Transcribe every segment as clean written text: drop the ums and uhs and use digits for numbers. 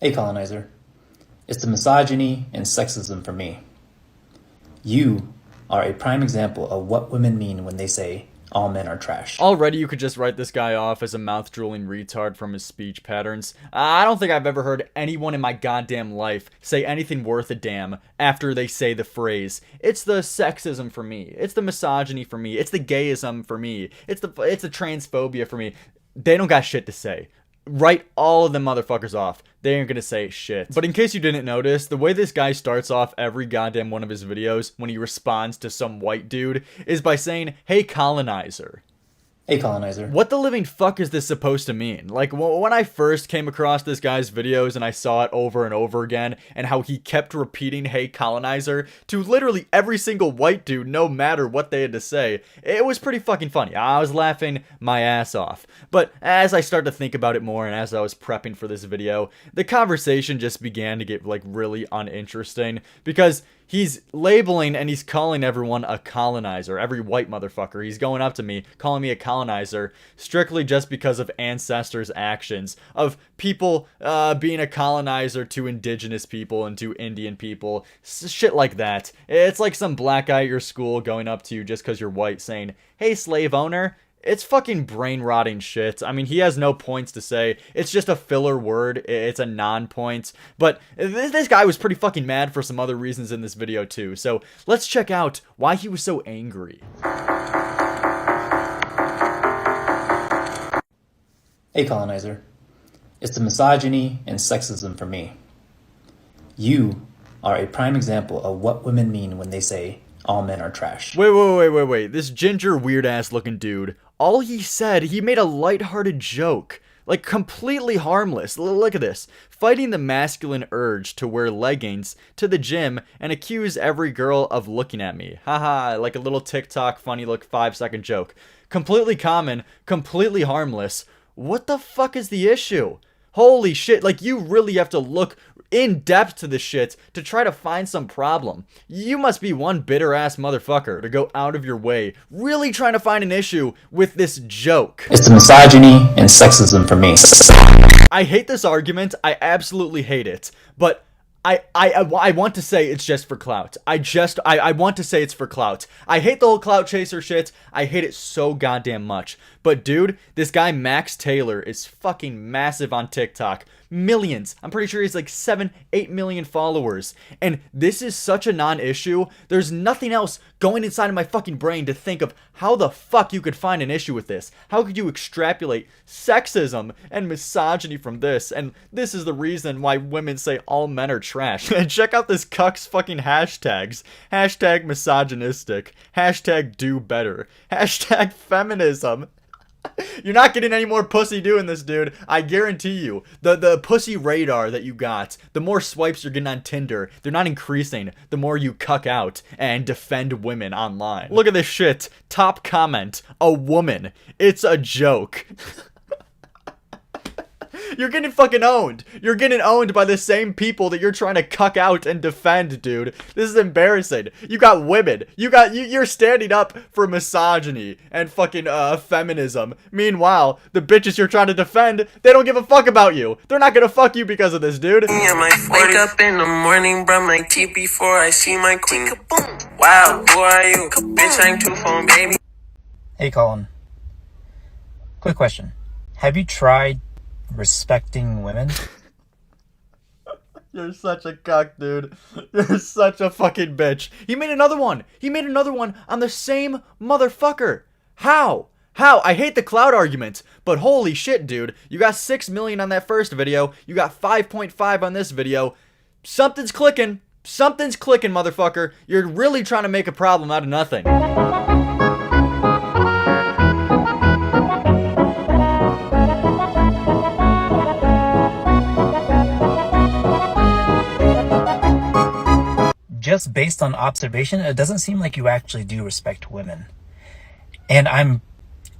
Hey colonizer, it's the misogyny and sexism for me. You are a prime example of what women mean when they say all men are trash. Already you could just write this guy off as a mouth-drooling retard from his speech patterns. I don't think I've ever heard anyone in my goddamn life say anything worth a damn after they say the phrase, it's the sexism for me, it's the misogyny for me, it's the gayism for me, it's the transphobia for me. They don't got shit to say. Write all of them motherfuckers off. They ain't gonna say shit. But in case you didn't notice, the way this guy starts off every goddamn one of his videos when he responds to some white dude is by saying, hey colonizer. Hey colonizer. What the living fuck is this supposed to mean? Like, when I first came across this guy's videos and I saw it over and over again, and how he kept repeating, hey colonizer, to literally every single white dude, no matter what they had to say, it was pretty fucking funny. I was laughing my ass off. But as I started to think about it more, and as I was prepping for this video, the conversation just began to get, like, really uninteresting, because he's labeling and he's calling everyone a colonizer. Every white motherfucker. He's going up to me, calling me a colonizer, strictly just because of ancestors' actions. Of people being a colonizer to indigenous people and to Indian people. Shit like that. It's like some black guy at your school going up to you just because you're white saying, hey slave owner. It's fucking brain-rotting shit. I mean, he has no points to say. It's just a filler word. It's a non-point. But this guy was pretty fucking mad for some other reasons in this video, too. So let's check out why he was so angry. Hey colonizer, it's the misogyny and sexism for me. You are a prime example of what women mean when they say all men are trash. Wait. This ginger, weird-ass looking dude, all he said, he made a lighthearted joke. Like, completely harmless. Look at this. Fighting the masculine urge to wear leggings to the gym and accuse every girl of looking at me. Haha, like a little TikTok funny look 5-second joke. Completely common, completely harmless. What the fuck is the issue? Holy shit, like, you really have to look in depth to this shit to try to find some problem. You must be one bitter ass motherfucker to go out of your way really trying to find an issue with this joke. It's the misogyny and sexism for me. I hate this argument. I absolutely hate it. But I want to say it's just for clout. I want to say it's for clout. I hate the whole clout chaser shit. I hate it so goddamn much. But dude, this guy Max Taylor is fucking massive on TikTok. Millions. I'm pretty sure he's like 7-8 million followers. And this is such a non-issue. There's nothing else going inside of my fucking brain to think of how the fuck you could find an issue with this. How could you extrapolate sexism and misogyny from this? And this is the reason why women say all men are trash. And check out this cuck's fucking hashtags. Hashtag misogynistic. Hashtag do better. Hashtag feminism. You're not getting any more pussy doing this, dude. I guarantee you. The pussy radar that you got, the more swipes you're getting on Tinder, they're not increasing the more you cuck out and defend women online. Look at this shit. Top comment. A woman. It's a joke. You're getting fucking owned. You're getting owned by the same people that you're trying to cuck out and defend, dude. This is embarrassing. You got women. You're standing up for misogyny and fucking feminism. Meanwhile, the bitches you're trying to defend, they don't give a fuck about you. They're not gonna fuck you because of this, dude. Wake up in the morning, brush my teeth before I see my queen. Wow, who are you? Bitch, I'm too phone, baby. Hey Colin, quick question. Have you tried respecting women? You're such a cuck, dude. You're such a fucking bitch. He made another one. He made another one on the same motherfucker. How? I hate the cloud argument, but holy shit, dude. You got 6 million on that first video. You got 5.5 on this video. Something's clicking. Something's clicking, motherfucker. You're really trying to make a problem out of nothing. Just based on observation, it doesn't seem like you actually do respect women. And I'm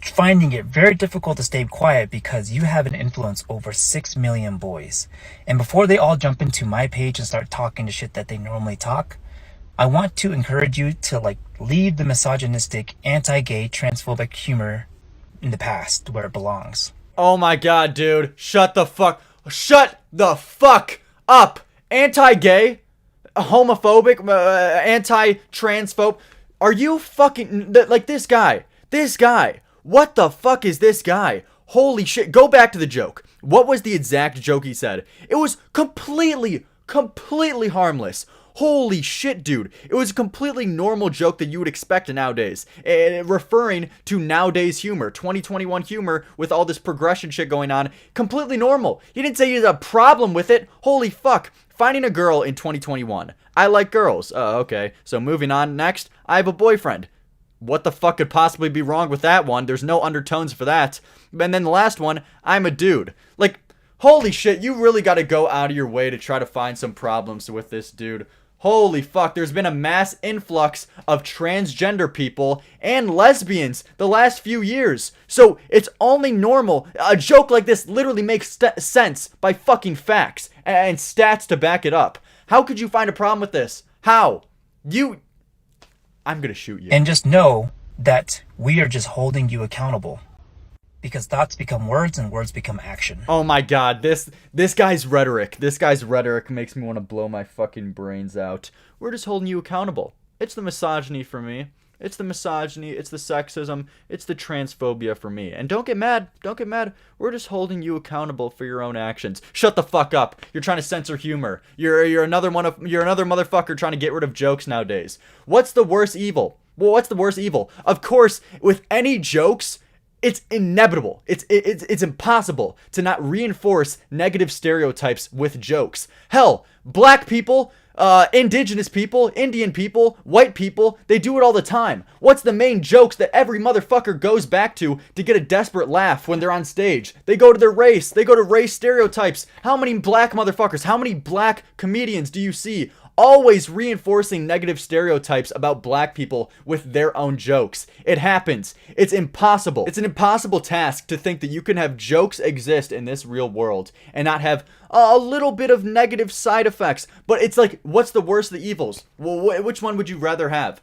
finding it very difficult to stay quiet because you have an influence over 6 million boys. And before they all jump into my page and start talking the shit that they normally talk, I want to encourage you to leave the misogynistic, anti-gay, transphobic humor in the past where it belongs. Oh my god, dude. Shut the fuck. Shut the fuck up. Anti-gay, homophobic, anti-transphobe. Are you fucking, like, this guy? What the fuck is this guy? Holy shit. Go back to the joke. What was the exact joke he said? It was completely harmless. Holy shit, dude. It was a completely normal joke that you would expect nowadays. Referring to nowadays humor, 2021 humor with all this progression shit going on. Completely normal. He didn't say he had a problem with it. Holy fuck. Finding a girl in 2021. I like girls. Okay. So moving on. Next, I have a boyfriend. What the fuck could possibly be wrong with that one? There's no undertones for that. And then the last one, I'm a dude. Like, holy shit, you really got to go out of your way to try to find some problems with this dude. Holy fuck, there's been a mass influx of transgender people and lesbians the last few years. So it's only normal. A joke like this literally makes sense by fucking facts and stats to back it up. How could you find a problem with this? How? I'm gonna shoot you. And just know that we are just holding you accountable. Because thoughts become words and words become action. Oh my god, this guy's rhetoric. This guy's rhetoric makes me want to blow my fucking brains out. We're just holding you accountable. It's the misogyny for me. It's the misogyny, it's the sexism, it's the transphobia for me. And don't get mad. We're just holding you accountable for your own actions. Shut the fuck up. You're trying to censor humor. You're another motherfucker trying to get rid of jokes nowadays. What's the worst evil? Well, what's the worst evil? Of course, with any jokes, it's inevitable. It's impossible to not reinforce negative stereotypes with jokes. Hell, black people, indigenous people, Indian people, white people, they do it all the time. What's the main jokes that every motherfucker goes back to get a desperate laugh when they're on stage? They go to their race. They go to race stereotypes. How many black motherfuckers, how many black comedians do you see always reinforcing negative stereotypes about black people with their own jokes? It happens. It's impossible. It's an impossible task to think that you can have jokes exist in this real world and not have a little bit of negative side effects. But it's like, what's the worst of the evils? Well, which one would you rather have?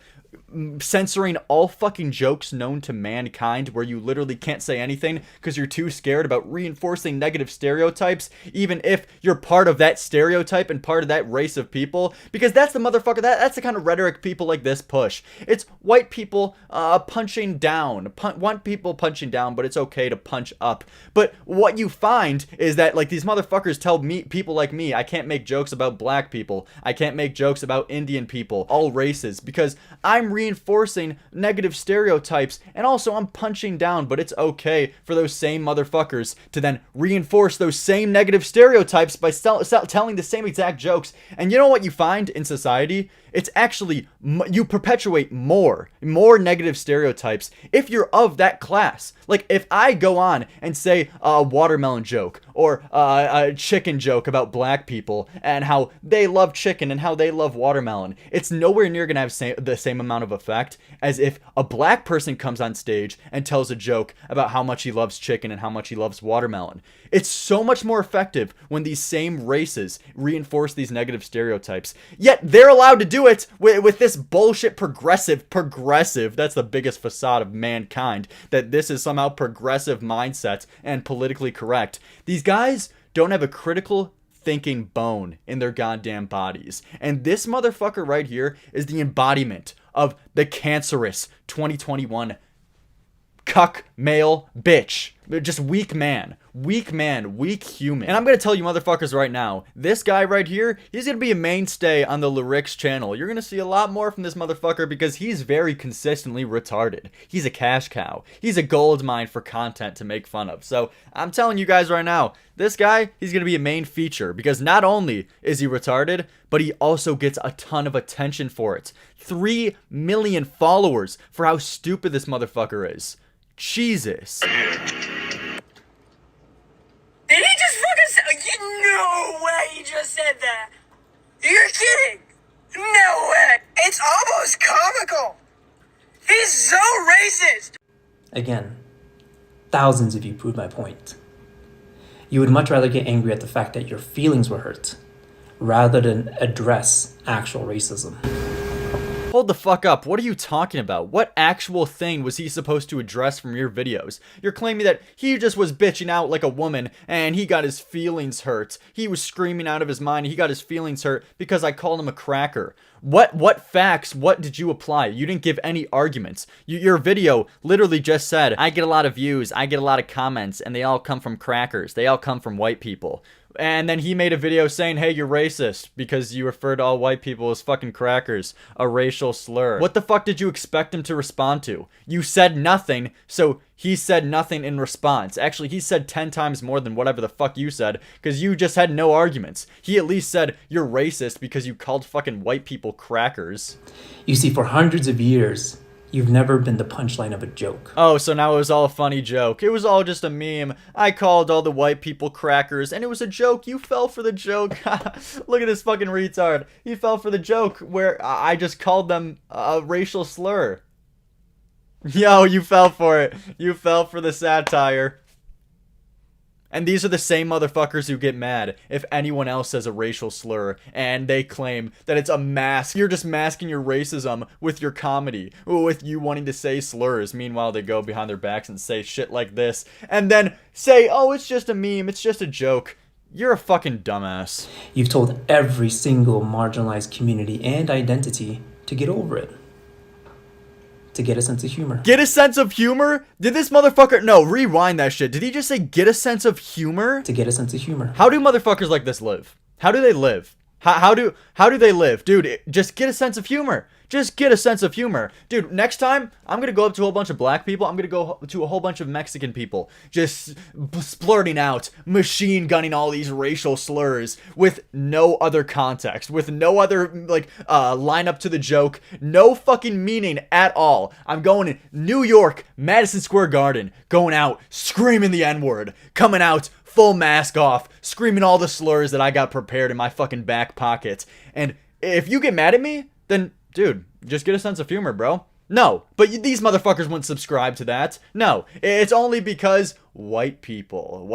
Censoring all fucking jokes known to mankind where you literally can't say anything because you're too scared about reinforcing negative stereotypes, even if you're part of that stereotype and part of that race of people? Because that's the motherfucker, that's the kind of rhetoric people like this push. It's white people punching down, white people punching down, but it's okay to punch up. But what you find is that, like, these motherfuckers tell people like me, I can't make jokes about black people, I can't make jokes about Indian people, all races, because I'm reinforcing negative stereotypes, and also I'm punching down. But it's okay for those same motherfuckers to then reinforce those same negative stereotypes by telling the same exact jokes. And you know what you find in society? It's actually, you perpetuate more negative stereotypes if you're of that class. Like, if I go on and say a watermelon joke or a chicken joke about black people and how they love chicken and how they love watermelon, it's nowhere near gonna have the same amount of effect as if a black person comes on stage and tells a joke about how much he loves chicken and how much he loves watermelon. It's so much more effective when these same races reinforce these negative stereotypes. Yet they're allowed to do it with this bullshit progressive. That's the biggest facade of mankind, that this is somehow progressive mindset and politically correct. These guys don't have a critical thinking bone in their goddamn bodies. And this motherfucker right here is the embodiment of the cancerous 2021 cuck male bitch. Just weak man, weak human. And I'm gonna tell you motherfuckers right now, this guy right here, he's gonna be a mainstay on the Lerix channel. You're gonna see a lot more from this motherfucker because he's very consistently retarded. He's a cash cow. He's a gold mine for content to make fun of. So I'm telling you guys right now, this guy, he's gonna be a main feature because not only is he retarded, but he also gets a ton of attention for it. 3 million followers for how stupid this motherfucker is. Jesus. Did he just fucking say? No way he just said that. You're kidding. No way. It's almost comical. He's so racist. Again, thousands of you proved my point. You would much rather get angry at the fact that your feelings were hurt rather than address actual racism. Hold the fuck up. What are you talking about? What actual thing was he supposed to address from your videos? You're claiming that he just was bitching out like a woman and he got his feelings hurt. He was screaming out of his mind. He got his feelings hurt because I called him a cracker. What facts, what did you apply? You didn't give any arguments. Your video literally just said, I get a lot of views, I get a lot of comments, and they all come from crackers. They all come from white people. And then he made a video saying, hey, you're racist because you refer to all white people as fucking crackers, a racial slur. What the fuck did you expect him to respond to? You said nothing, so he said nothing in response. Actually, he said 10 times more than whatever the fuck you said because you just had no arguments. He at least said you're racist because you called fucking white people crackers. You see, for hundreds of years, you've never been the punchline of a joke. Oh, so now it was all a funny joke. It was all just a meme. I called all the white people crackers, and it was a joke. You fell for the joke. Look at this fucking retard. He fell for the joke where I just called them a racial slur. Yo, you fell for it. You fell for the satire. And these are the same motherfuckers who get mad if anyone else says a racial slur and they claim that it's a mask. You're just masking your racism with your comedy, with you wanting to say slurs. Meanwhile, they go behind their backs and say shit like this and then say, oh, it's just a meme, it's just a joke. You're a fucking dumbass. You've told every single marginalized community and identity to get over it. To get a sense of humor. Get a sense of humor? Did this motherfucker... No, rewind that shit. Did he just say get a sense of humor? To get a sense of humor. How do motherfuckers like this live? How do they live? How do they live? Dude, just get a sense of humor. Just get a sense of humor. Dude, next time, I'm going to go up to a whole bunch of black people. I'm going to go to a whole bunch of Mexican people. Just splurting out, machine gunning all these racial slurs with no other context. With no other, like, line up to the joke. No fucking meaning at all. I'm going to New York, Madison Square Garden. Going out, screaming the N-word. Coming out, full mask off. Screaming all the slurs that I got prepared in my fucking back pocket. And if you get mad at me, then... dude, just get a sense of humor, bro. No, but these motherfuckers wouldn't subscribe to that. No, it's only because white people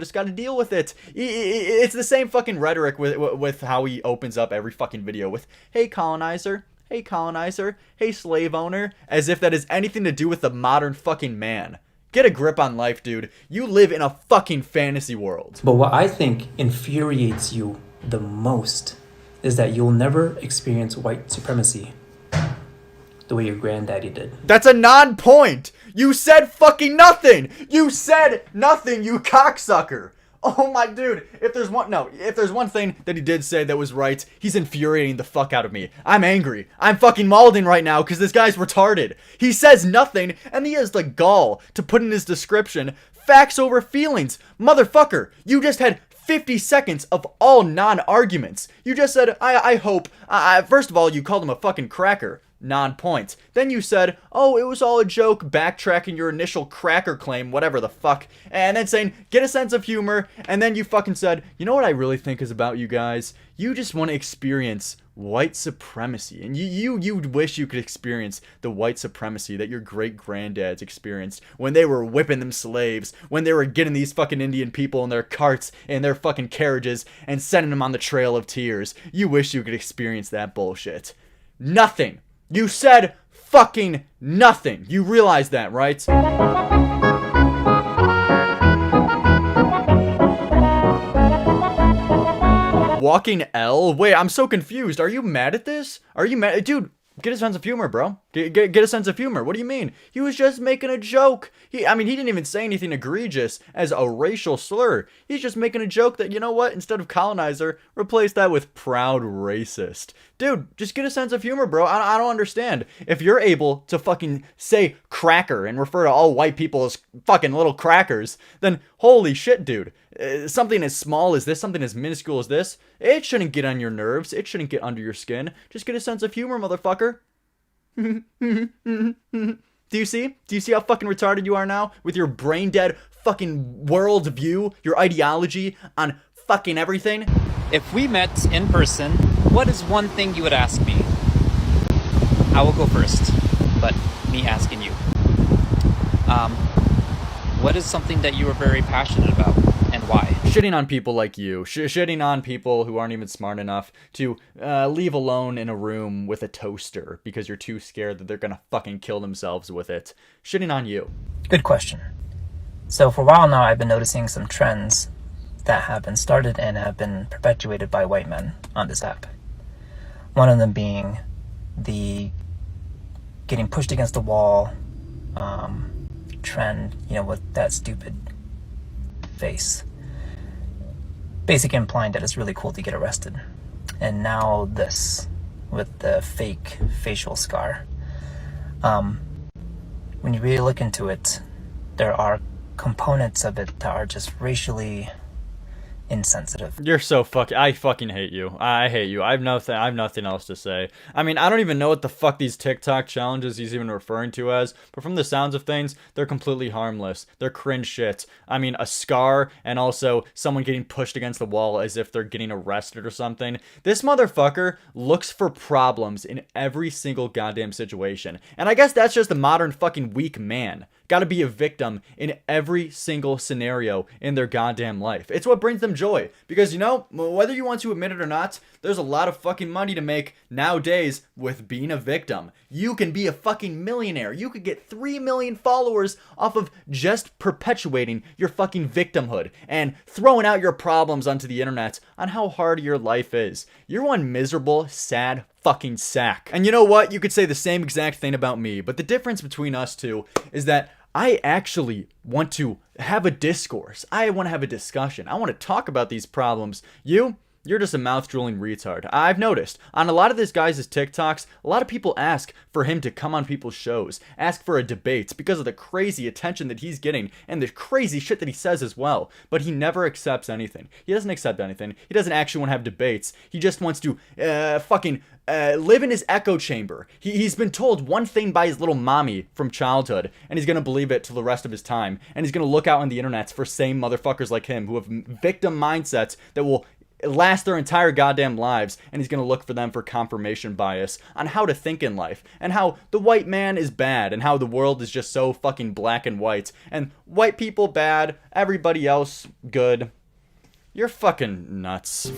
just got to deal with it. It's the same fucking rhetoric with how he opens up every fucking video with, hey colonizer, hey slave owner, as if that has anything to do with the modern fucking man. Get a grip on life, dude. You live in a fucking fantasy world. But what I think infuriates you the most is that you'll never experience white supremacy the way your granddaddy did. That's a non-point. You said fucking nothing. You said nothing, you cocksucker. Oh my dude, if there's one thing that he did say that was right, he's infuriating the fuck out of me. I'm angry. I'm fucking mauling right now because this guy's retarded. He says nothing and he has the gall to put in his description facts over feelings. Motherfucker, you just had 50 seconds of all non-arguments. You just said, I hope. First of all, you called him a fucking cracker. Non-point. Then you said, oh, it was all a joke, backtracking your initial cracker claim, whatever the fuck. And then saying, get a sense of humor. And then you fucking said, you know what I really think is about you guys? You just want to experience white supremacy. And you wish you could experience the white supremacy that your great-granddads experienced when they were whipping them slaves, when they were getting these fucking Indian people in their carts, in their fucking carriages, and sending them on the Trail of Tears. You wish you could experience that bullshit. Nothing. You said fucking nothing. You realize that, right? Walking L? Wait, I'm so confused. Are you mad at this? Are you mad? Dude, get a sense of humor, bro. Get a sense of humor. What do you mean? He was just making a joke. He didn't even say anything egregious as a racial slur. He's just making a joke that, you know what? Instead of colonizer, replace that with proud racist. Dude, just get a sense of humor, bro. I don't understand. If you're able to fucking say cracker and refer to all white people as fucking little crackers, then holy shit, dude. Something as small as this, something as minuscule as this, it shouldn't get on your nerves. It shouldn't get under your skin. Just get a sense of humor, motherfucker. Do you see? Do you see how fucking retarded you are now? With your brain dead fucking world view, your ideology on fucking everything? If we met in person, what is one thing you would ask me? I will go first, but me asking you. What is something that you are very passionate about, and why? Shitting on people like you. Shitting on people who aren't even smart enough to leave alone in a room with a toaster because you're too scared that they're gonna fucking kill themselves with it. Shitting on you. Good question. So for a while now, I've been noticing some trends that have been started and have been perpetuated by white men on this app. One of them being the getting pushed against the wall trend, with that stupid face. Basically implying that it's really cool to get arrested. And now this, with the fake facial scar. When you really look into it, there are components of it that are just racially insensitive. You're so I fucking hate you. I hate you. I have nothing else to say. I mean, I don't even know what the fuck these TikTok challenges he's even referring to as, but from the sounds of things, they're completely harmless. They're cringe shit. I mean, a scar and also someone getting pushed against the wall as if they're getting arrested or something. This motherfucker looks for problems in every single goddamn situation. And I guess that's just the modern fucking weak man. Gotta be a victim in every single scenario in their goddamn life. It's what brings them joy. Because, whether you want to admit it or not, there's a lot of fucking money to make nowadays with being a victim. You can be a fucking millionaire. You could get 3 million followers off of just perpetuating your fucking victimhood and throwing out your problems onto the internet on how hard your life is. You're one miserable, sad fucking sack. And you know what? You could say the same exact thing about me, but the difference between us two is that I actually want to have a discourse. I want to have a discussion. I want to talk about these problems. You're just a mouth-drooling retard. I've noticed on a lot of this guy's TikToks, a lot of people ask for him to come on people's shows, ask for a debate because of the crazy attention that he's getting and the crazy shit that he says as well. But he never accepts anything. He doesn't accept anything. He doesn't actually want to have debates. He just wants to live in his echo chamber. He's been told one thing by his little mommy from childhood, and he's gonna believe it till the rest of his time. And he's gonna look out on the internet for same motherfuckers like him who have victim mindsets that will last their entire goddamn lives, and he's gonna look for them for confirmation bias on how to think in life, and how the white man is bad, and how the world is just so fucking black and white, and white people bad, everybody else good. You're fucking nuts.